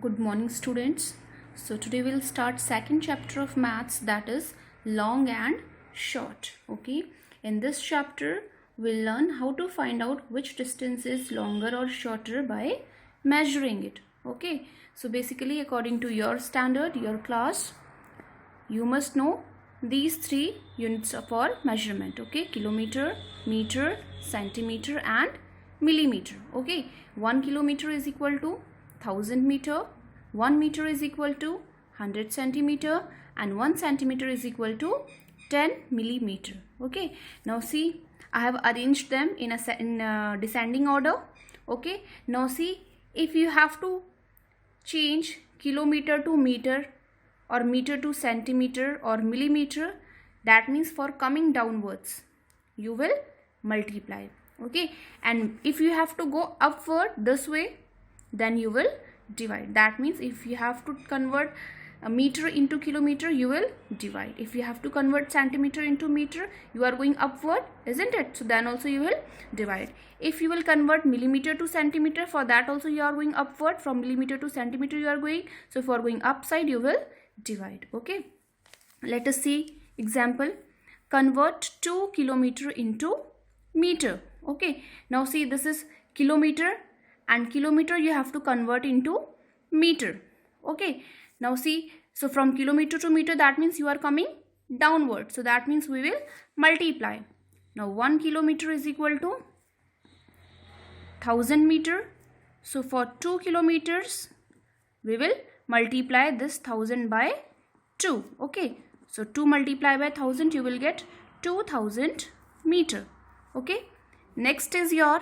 Good morning, students. So today we'll start second chapter of maths, that is long and short. Okay, in this chapter we'll learn how to find out which distance is longer or shorter by measuring it. Okay, so basically according to your standard, your class, you must know these three units for measurement. Okay, kilometer, meter, centimeter and millimeter. Okay, 1 kilometer is equal to 1000 meter, 1 meter is equal to 100 centimeter and 1 centimeter is equal to 10 millimeter. Okay, now see, I have arranged them in a descending order. Okay, now see, if you have to change kilometer to meter or meter to centimeter or millimeter, that means for coming downwards you will multiply. Okay, and if you have to go upward this way, then you will divide. That means if you have to convert a meter into kilometer, you will divide. If you have to convert centimeter into meter, you are going upward, isn't it? So then also you will divide. If you will convert millimeter to centimeter, for that also you are going upward. From millimeter to centimeter you are going. So if you are going upside, you will divide. Okay, let us see example. Convert 2 kilometer into meter. Okay, now see, this is kilometer and kilometer you have to convert into meter. Okay, now see, so from kilometer to meter, that means you are coming downward, so that means we will multiply. Now 1 kilometer is equal to 1000 meter, so for 2 kilometers we will multiply this 1000 by 2. Okay, so 2 multiplied by 1000, you will get 2000 meter. Okay, next is your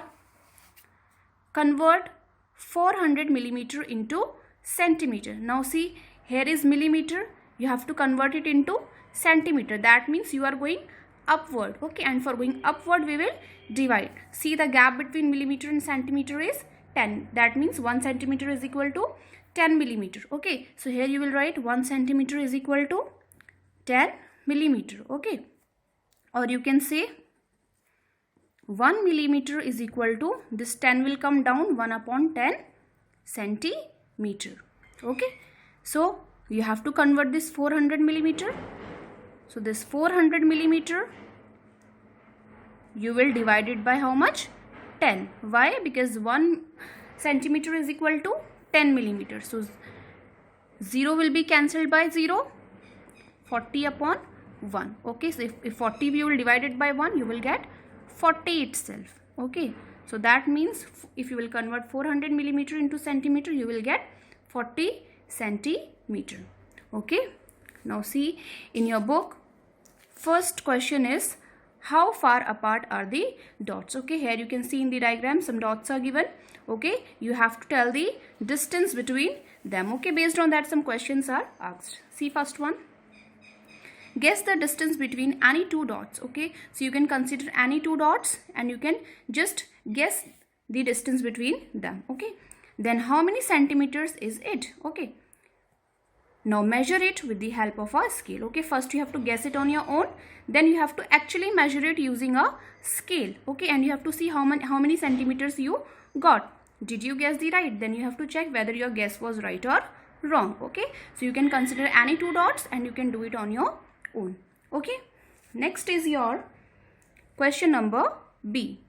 convert 400 millimeter into centimeter. Now see, here is millimeter, you have to convert it into centimeter. That means you are going upward. Okay, and for going upward we will divide. See, the gap between millimeter and centimeter is 10. That means 1 centimeter is equal to 10 millimeter. Okay, so here you will write 1 centimeter is equal to 10 millimeter. Okay, or you can say 1 millimeter is equal to, this 10 will come down, 1 upon 10 centimeter. Okay, so you have to convert this 400 millimeter. So this 400 millimeter you will divide it by how much? 10. Why? Because 1 centimeter is equal to 10 millimeter. So 0 will be cancelled by 0, 40 upon 1. Okay, so if 40 you will divide it by 1, you will get 40 itself. Okay, so that means if you will convert 400 millimeter into centimeter, you will get 40 centimeter. Okay, now see, in your book, first question is how far apart are the dots. Okay, here you can see in the diagram some dots are given. Okay, you have to tell the distance between them. Okay, based on that some questions are asked. See, first one, guess the distance between any two dots. Okay, so you can consider any two dots and you can just guess the distance between them. Okay, then how many centimeters is it? Okay, now measure it with the help of a scale. Okay, first you have to guess it on your own, then you have to actually measure it using a scale. Okay, and you have to see how many centimeters you got. Did you guess the right? Then you have to check whether your guess was right or wrong. Okay, so you can consider any two dots and you can do it on your own. Okay, next is your question number B.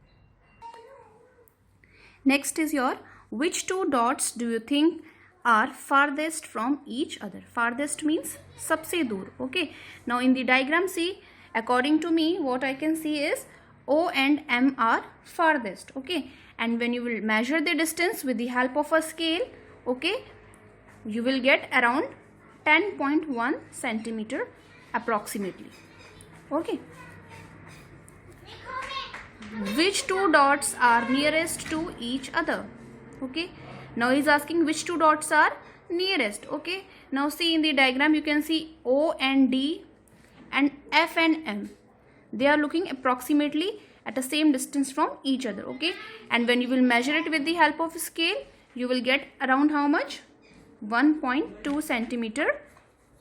Next is your, which two dots do you think are farthest from each other? Farthest means sabse dur. Okay, now in the diagram, see, according to me what I can see is O and M are farthest. Okay, and when you will measure the distance with the help of a scale, okay, you will get around 10.1 centimeter approximately. Okay, which two dots are nearest to each other? Okay, now he is asking which two dots are nearest. Okay, now see, in the diagram you can see O and D and F and M, they are looking approximately at the same distance from each other. Okay, and when you will measure it with the help of a scale, you will get around how much? 1.2 centimeter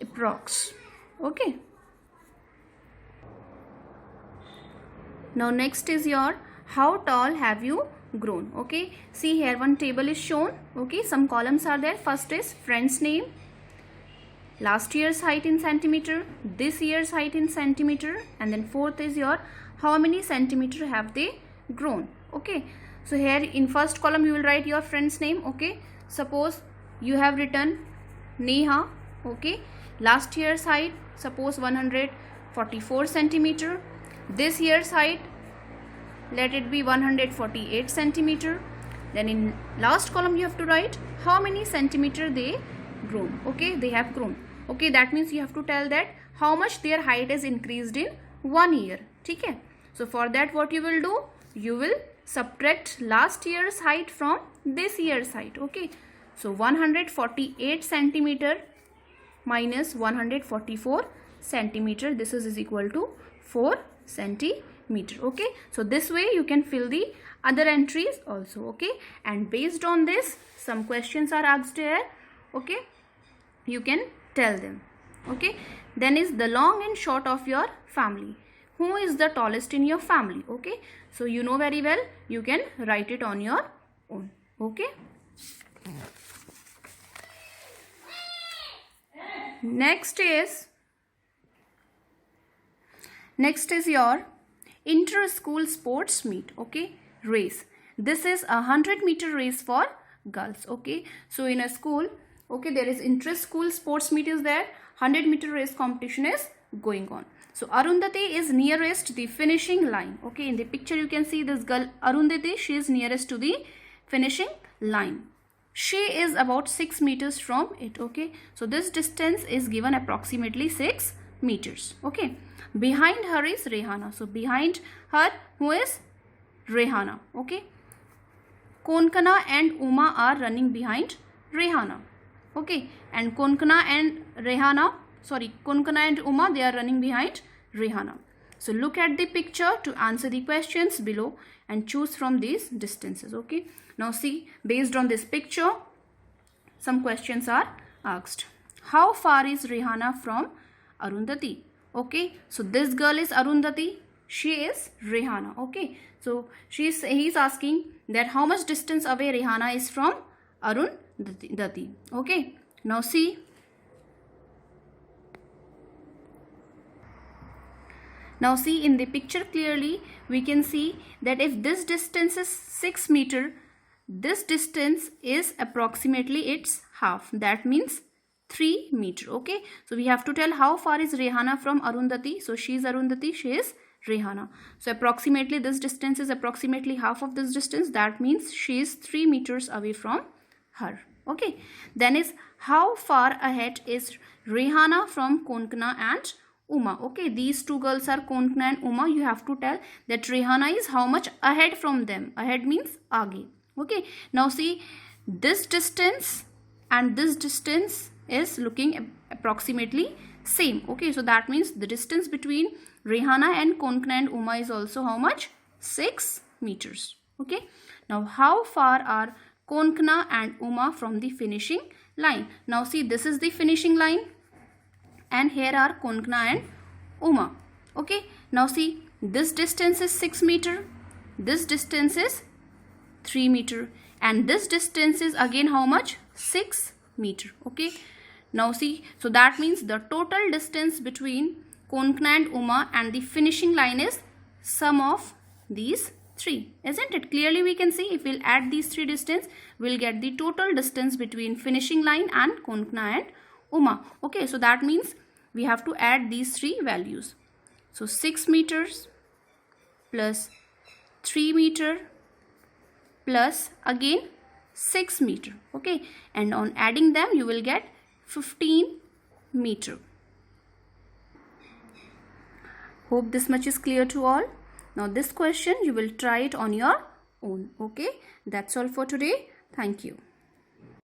approx. Okay, now next is your, how tall have you grown. Okay, see here one table is shown. Okay, some columns are there. First is friend's name, last year's height in centimeter, this year's height in centimeter, and then fourth is your how many centimeter have they grown. Okay, so here in first column you will write your friend's name. Okay, suppose you have written Neha. Okay, last year's height suppose 144 centimeter, this year's height let it be 148 centimeter. Then in last column you have to write how many centimeter they grown. Okay, they have grown. Okay, that means you have to tell that how much their height is increased in 1 year. Okay, so for that what you will do, you will subtract last year's height from this year's height. Okay, so 148 centimeter minus 144 centimeter, this is equal to 4 centimeter. Okay, so this way you can fill the other entries also. Okay, and based on this some questions are asked here. Okay, you can tell them. Okay, then is the long and short of your family. Who is the tallest in your family? Okay, so you know very well, you can write it on your own. Okay, next is your inter-school sports meet. Okay, race. This is a 100-meter race for girls. Okay, so in a school, okay, there is inter-school sports meet is there, 100-meter race competition is going on. So Arundhati is nearest the finishing line. Okay, in the picture you can see this girl Arundhati, she is nearest to the finishing line. She is about 6 meters from it. Okay, so this distance is given approximately 6 meters. Okay, behind her is Rehana. So behind her, who is Rehana? Okay, Konkana and Uma are running behind Rehana. Okay, and Konkana and Uma, they are running behind Rehana. So look at the picture to answer the questions below and choose from these distances. Okay, now see, based on this picture some questions are asked. How far is Rehana from Arundhati? Okay, so this girl is Arundhati, she is Rehana. Okay, so he's asking that how much distance away Rehana is from Arundhati. Okay, now see, in the picture clearly we can see that if this distance is 6 meter, this distance is approximately its half, that means 3 meter. Okay, so we have to tell how far is Rehana from Arundhati. So she is Arundhati, she is Rehana. So approximately this distance is approximately half of this distance, that means she is 3 meters away from her. Okay, then is how far ahead is Rehana from Konkana and Uma. Okay, these two girls are Konkana and Uma. You have to tell that Rehana is how much ahead from them. Ahead means aage. Okay, now see, this distance and this distance is looking approximately same. Okay, so that means the distance between Rehana and Konkana and Uma is also how much? 6 meters. Okay, now how far are Konkana and Uma from the finishing line? Now see, this is the finishing line and here are Konkana and Uma. Okay, now see, this distance is 6 meter, this distance is 3 meter, and this distance is again how much? 6 meter. Okay, now see, so that means the total distance between Konkana and Uma and the finishing line is sum of these 3, isn't it? Clearly we can see, if we'll add these 3 distance, we'll get the total distance between finishing line and Konkana and Uma. Okay, so that means we have to add these 3 values. So 6 meters plus 3 meter plus again 6 meter. Okay, and on adding them you will get 15 meter. Hope this much is clear to all. Now this question you will try it on your own. Okay, that's all for today. Thank you.